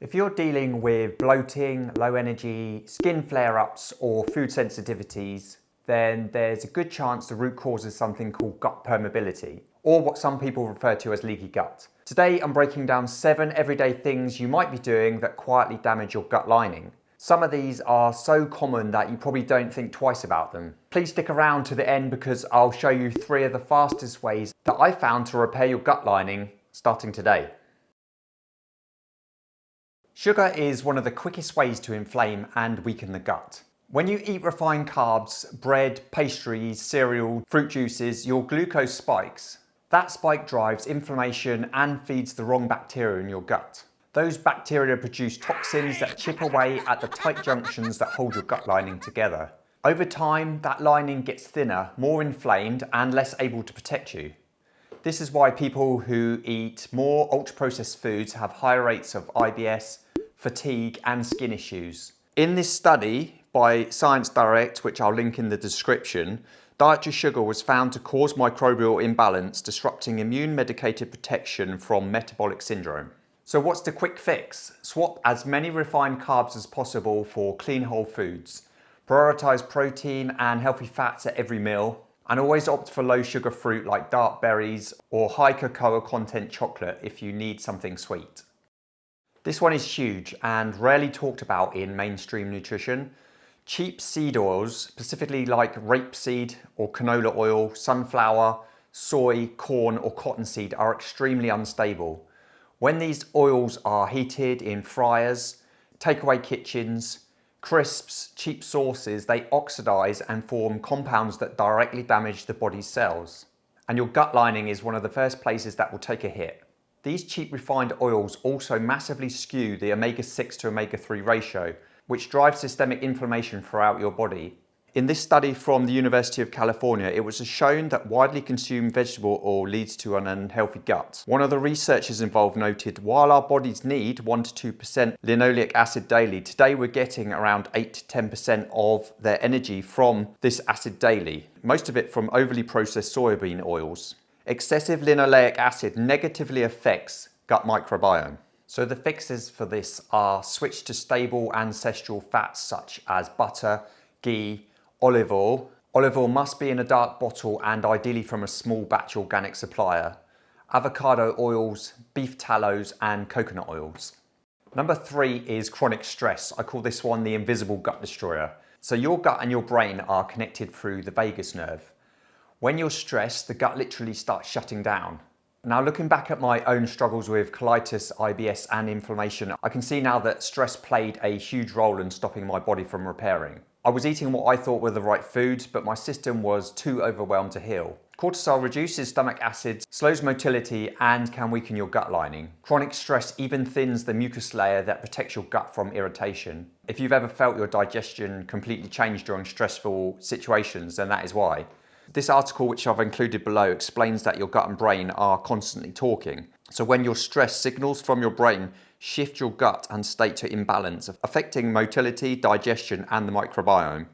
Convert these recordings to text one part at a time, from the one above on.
If you're dealing with bloating, low energy, skin flare-ups or food sensitivities, then there's a good chance the root cause is something called gut permeability, or what some people refer to as leaky gut. Today I'm breaking down 7 everyday things you might be doing that quietly damage your gut lining. Some of these are so common that you probably don't think twice about them. Please stick around to the end because I'll show you 3 of the fastest ways that I found to repair your gut lining starting today. Sugar is one of the quickest ways to inflame and weaken the gut. When you eat refined carbs, bread, pastries, cereal, fruit juices, your glucose spikes. That spike drives inflammation and feeds the wrong bacteria in your gut. Those bacteria produce toxins that chip away at the tight junctions that hold your gut lining together. Over time, that lining gets thinner, more inflamed, and less able to protect you. This is why people who eat more ultra-processed foods have higher rates of IBS, fatigue, and skin issues. In this study by Science Direct, which I'll link in the description, dietary sugar was found to cause microbial imbalance, disrupting immune-medicated protection from metabolic syndrome. So what's the quick fix? Swap as many refined carbs as possible for clean whole foods. Prioritize protein and healthy fats at every meal. And always opt for low sugar fruit like dark berries or high cocoa content chocolate if you need something sweet. This one is huge and rarely talked about in mainstream nutrition. Cheap seed oils, specifically like rapeseed or canola oil, sunflower, soy, corn or cottonseed, are extremely unstable. When these oils are heated in fryers, takeaway kitchens, crisps, cheap sauces, they oxidize and form compounds that directly damage the body's cells. And your gut lining is one of the first places that will take a hit. These cheap refined oils also massively skew the omega-6 to omega-3 ratio, which drives systemic inflammation throughout your body. In this study from the University of California, it was shown that widely consumed vegetable oil leads to an unhealthy gut. One of the researchers involved noted, while our bodies need 1 to 2% linoleic acid daily, today we're getting around 8 to 10% of their energy from this acid daily, most of it from overly processed soybean oils. Excessive linoleic acid negatively affects gut microbiome. So the fixes for this are switch to stable ancestral fats such as butter, ghee, olive oil. Olive oil must be in a dark bottle and ideally from a small batch organic supplier. Avocado oils, beef tallows and coconut oils. Number 3 is chronic stress. I call this one the invisible gut destroyer. So your gut and your brain are connected through the vagus nerve. When you're stressed, the gut literally starts shutting down. Now, looking back at my own struggles with colitis, IBS and inflammation, I can see now that stress played a huge role in stopping my body from repairing. I was eating what I thought were the right foods, but my system was too overwhelmed to heal. Cortisol reduces stomach acids, slows motility and can weaken your gut lining. Chronic stress even thins the mucus layer that protects your gut from irritation. If you've ever felt your digestion completely change during stressful situations, then that is why. This article, which I've included below, explains that your gut and brain are constantly talking. So when you're stressed, signals from your brain shift your gut and state to imbalance, affecting motility, digestion, and the microbiome.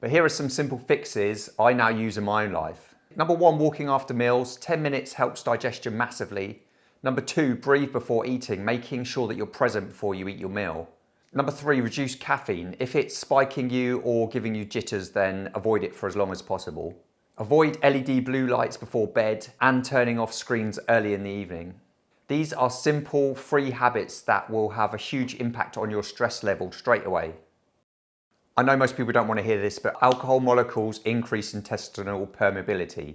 But here are some simple fixes I now use in my own life. Number 1, walking after meals. 10 minutes helps digestion massively. Number 2, breathe before eating, making sure that you're present before you eat your meal. Number 3, reduce caffeine. If it's spiking you or giving you jitters, then avoid it for as long as possible. Avoid LED blue lights before bed and turning off screens early in the evening. These are simple, free habits that will have a huge impact on your stress level straight away. I know most people don't want to hear this, but alcohol molecules increase intestinal permeability,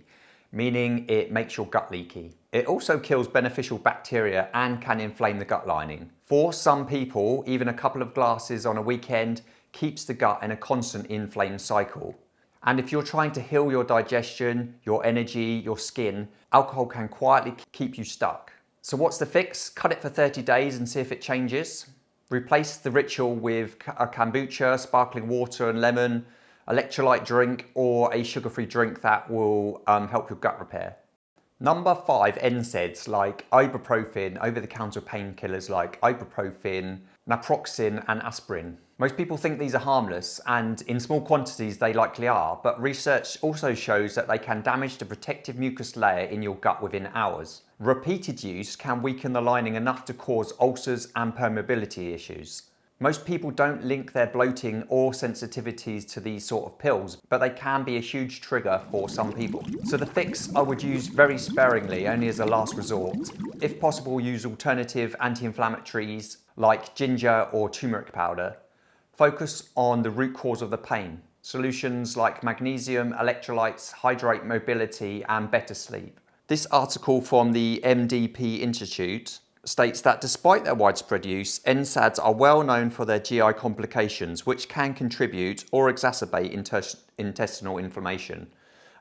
meaning it makes your gut leaky. It also kills beneficial bacteria and can inflame the gut lining. For some people, even a couple of glasses on a weekend keeps the gut in a constant inflamed cycle. And if you're trying to heal your digestion, your energy, your skin, alcohol can quietly keep you stuck. So what's the fix? Cut it for 30 days and see if it changes. Replace the ritual with a kombucha, sparkling water and lemon, electrolyte drink, or a sugar-free drink that will help your gut repair. Number 5, NSAIDs like ibuprofen, over-the-counter painkillers like ibuprofen, naproxen and aspirin. Most people think these are harmless, and in small quantities they likely are, but research also shows that they can damage the protective mucus layer in your gut within hours. Repeated use can weaken the lining enough to cause ulcers and permeability issues. Most people don't link their bloating or sensitivities to these sort of pills, but they can be a huge trigger for some people. So the fix I would use very sparingly, only as a last resort. If possible, use alternative anti-inflammatories like ginger or turmeric powder. Focus on the root cause of the pain. Solutions like magnesium, electrolytes, hydrate mobility, and better sleep. This article from the MDP Institute states that despite their widespread use, NSAIDs are well known for their GI complications, which can contribute or exacerbate intestinal inflammation.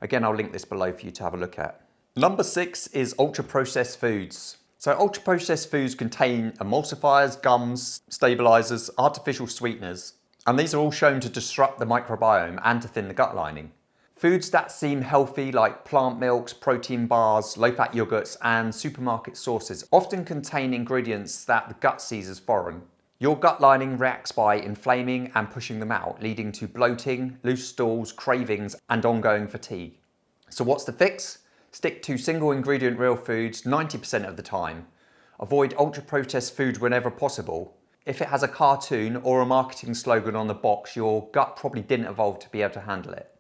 Again, I'll link this below for you to have a look at. Number 6 is ultra-processed foods. So ultra-processed foods contain emulsifiers, gums, stabilizers, artificial sweeteners, and these are all shown to disrupt the microbiome and to thin the gut lining. Foods that seem healthy, like plant milks, protein bars, low-fat yogurts, and supermarket sauces, often contain ingredients that the gut sees as foreign. Your gut lining reacts by inflaming and pushing them out, leading to bloating, loose stools, cravings, and ongoing fatigue. So what's the fix? Stick to single-ingredient real foods 90% of the time. Avoid ultra-processed food whenever possible. If it has a cartoon or a marketing slogan on the box, your gut probably didn't evolve to be able to handle it.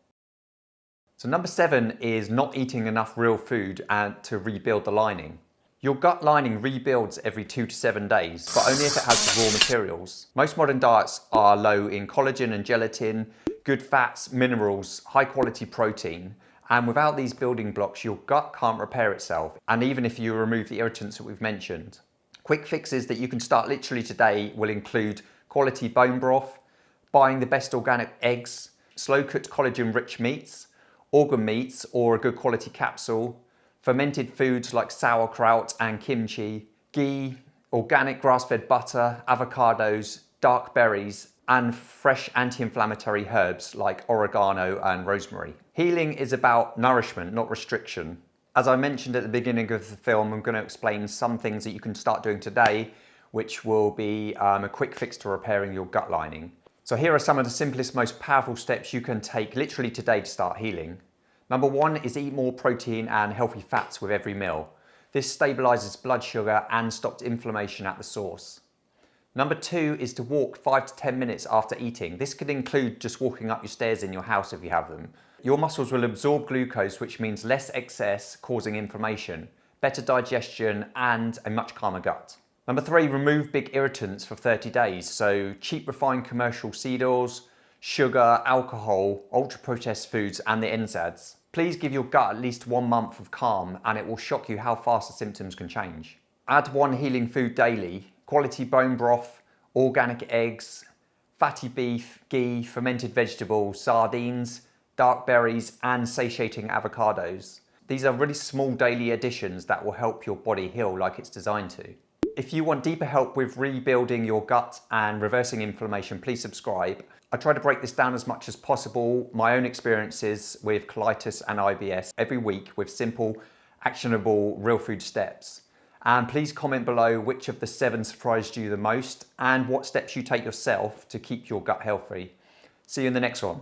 So number 7 is not eating enough real food to rebuild the lining. Your gut lining rebuilds every 2 to 7 days, but only if it has the raw materials. Most modern diets are low in collagen and gelatin, good fats, minerals, high quality protein, and without these building blocks, your gut can't repair itself, and even if you remove the irritants that we've mentioned. Quick fixes that you can start literally today will include quality bone broth, buying the best organic eggs, slow-cooked collagen-rich meats, organ meats or a good quality capsule, fermented foods like sauerkraut and kimchi, ghee, organic grass-fed butter, avocados, dark berries, and fresh anti-inflammatory herbs like oregano and rosemary. Healing is about nourishment, not restriction. As I mentioned at the beginning of the film, I'm going to explain some things that you can start doing today, which will be a quick fix to repairing your gut lining. So here are some of the simplest, most powerful steps you can take literally today to start healing. Number 1 is eat more protein and healthy fats with every meal. This stabilizes blood sugar and stops inflammation at the source. Number 2 is to walk 5 to 10 minutes after eating. This could include just walking up your stairs in your house if you have them. Your muscles will absorb glucose, which means less excess, causing inflammation, better digestion, and a much calmer gut. Number 3, remove big irritants for 30 days. So cheap refined commercial seed oils, sugar, alcohol, ultra-processed foods, and the NSAIDs. Please give your gut at least 1 month of calm, and it will shock you how fast the symptoms can change. Add 1 healing food daily, quality bone broth, organic eggs, fatty beef, ghee, fermented vegetables, sardines, dark berries, and satiating avocados. These are really small daily additions that will help your body heal like it's designed to. If you want deeper help with rebuilding your gut and reversing inflammation, please subscribe. I try to break this down as much as possible, my own experiences with colitis and IBS every week with simple, actionable, real food steps. And please comment below which of the 7 surprised you the most and what steps you take yourself to keep your gut healthy. See you in the next one.